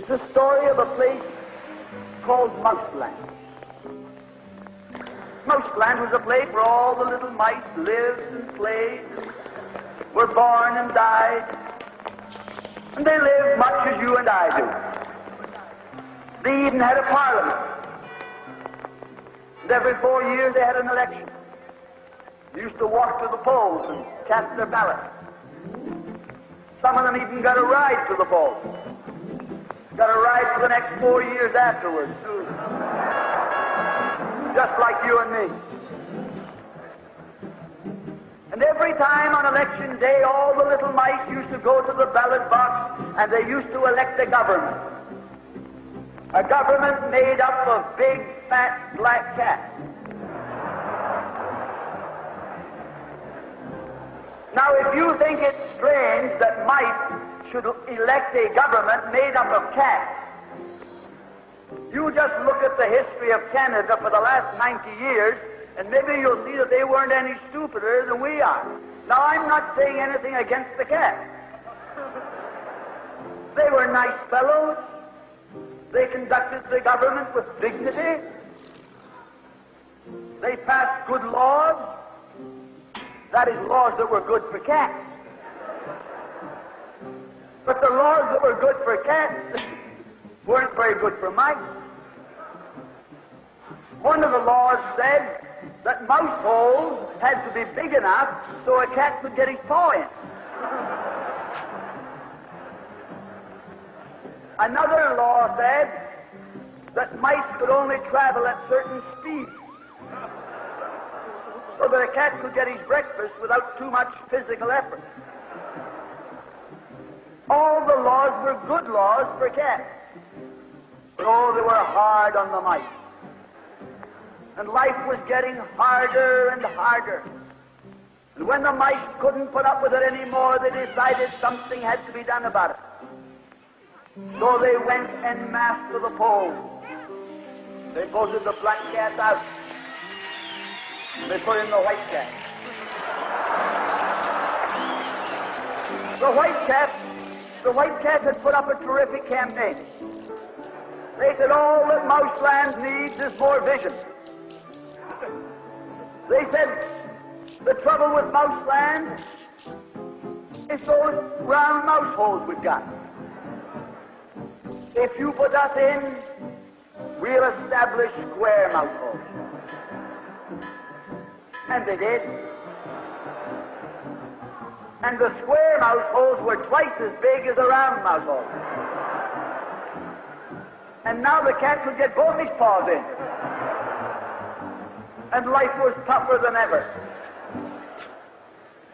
It's the story of a place called Mouseland. Mouseland was a place where all the little mice lived and played, and were born and died, and they lived much as you and I do. They even had a parliament, and every 4 years they had an election. They used to walk to the polls and cast their ballot. Some of them even got a ride to the polls. Got a ride for the next 4 years afterwards, too. Just like you and me. And every time on election day, all the little mice used to go to the ballot box and they used to elect a government. A government made up of big, fat, black cats. Now, if you think it's strange that mice should elect a government made up of cats, you just look at the history of Canada for the last 90 years, and maybe you'll see that they weren't any stupider than we are. Now, I'm not saying anything against the cats. They were nice fellows. They conducted the government with dignity. They passed good laws. That is, laws that were good for cats. But the laws that were good for cats weren't very good for mice. One of the laws said that mouse holes had to be big enough so a cat could get his paw in. Another law said that mice could only travel at certain speeds, so that a cat could get his breakfast without too much physical effort. All the laws were good laws for cats. But oh, they were hard on the mice. And life was getting harder and harder. And when the mice couldn't put up with it anymore, they decided something had to be done about it. So they went en masse to the polls. They voted the black cat out. They put in the white cat. The white cat had put up a terrific campaign. They said all that Mouseland needs is more vision. They said the trouble with Mouseland is those round mouse holes we've got. If you put us in, we'll establish square mouse holes. And they did. And the square mouse holes were twice as big as the round mouse holes. And now the cat could get both his paws in. And life was tougher than ever.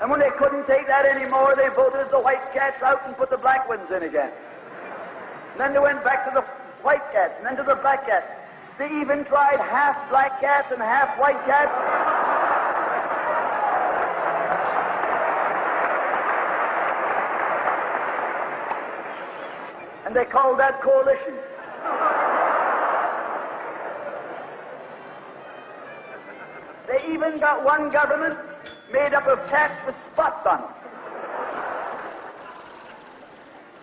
And when they couldn't take that anymore, they voted the white cats out and put the black ones in again. And then they went back to the white cats, and then to the black cats. They even tried half black cats and half white cats. And they called that coalition. They even got one government made up of cats with spots on them.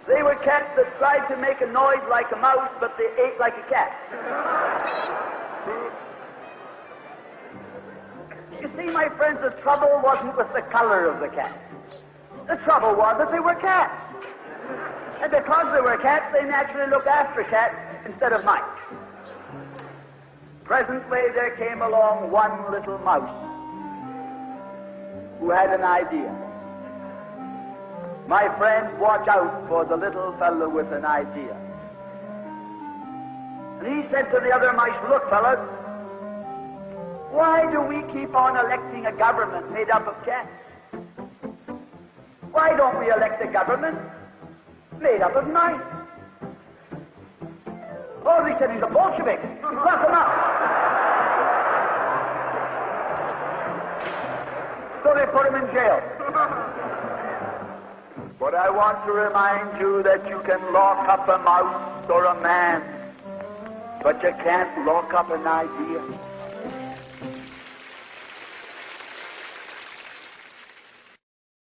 They were cats that tried to make a noise like a mouse, but they ate like a cat. You see, my friends, the trouble wasn't with the color of the cat. The trouble was that they were cats. And because they were cats, they naturally looked after cats instead of mice. Presently, there came along one little mouse who had an idea. My friends, watch out for the little fellow with an idea. And he said to the other mice, look, fellas, why do we keep on electing a government made up of cats? Why don't we elect a government made up of mice? Oh, they said he's a Bolshevik. Lock him up. So they put him in jail. But I want to remind you that you can lock up a mouse or a man, but you can't lock up an idea.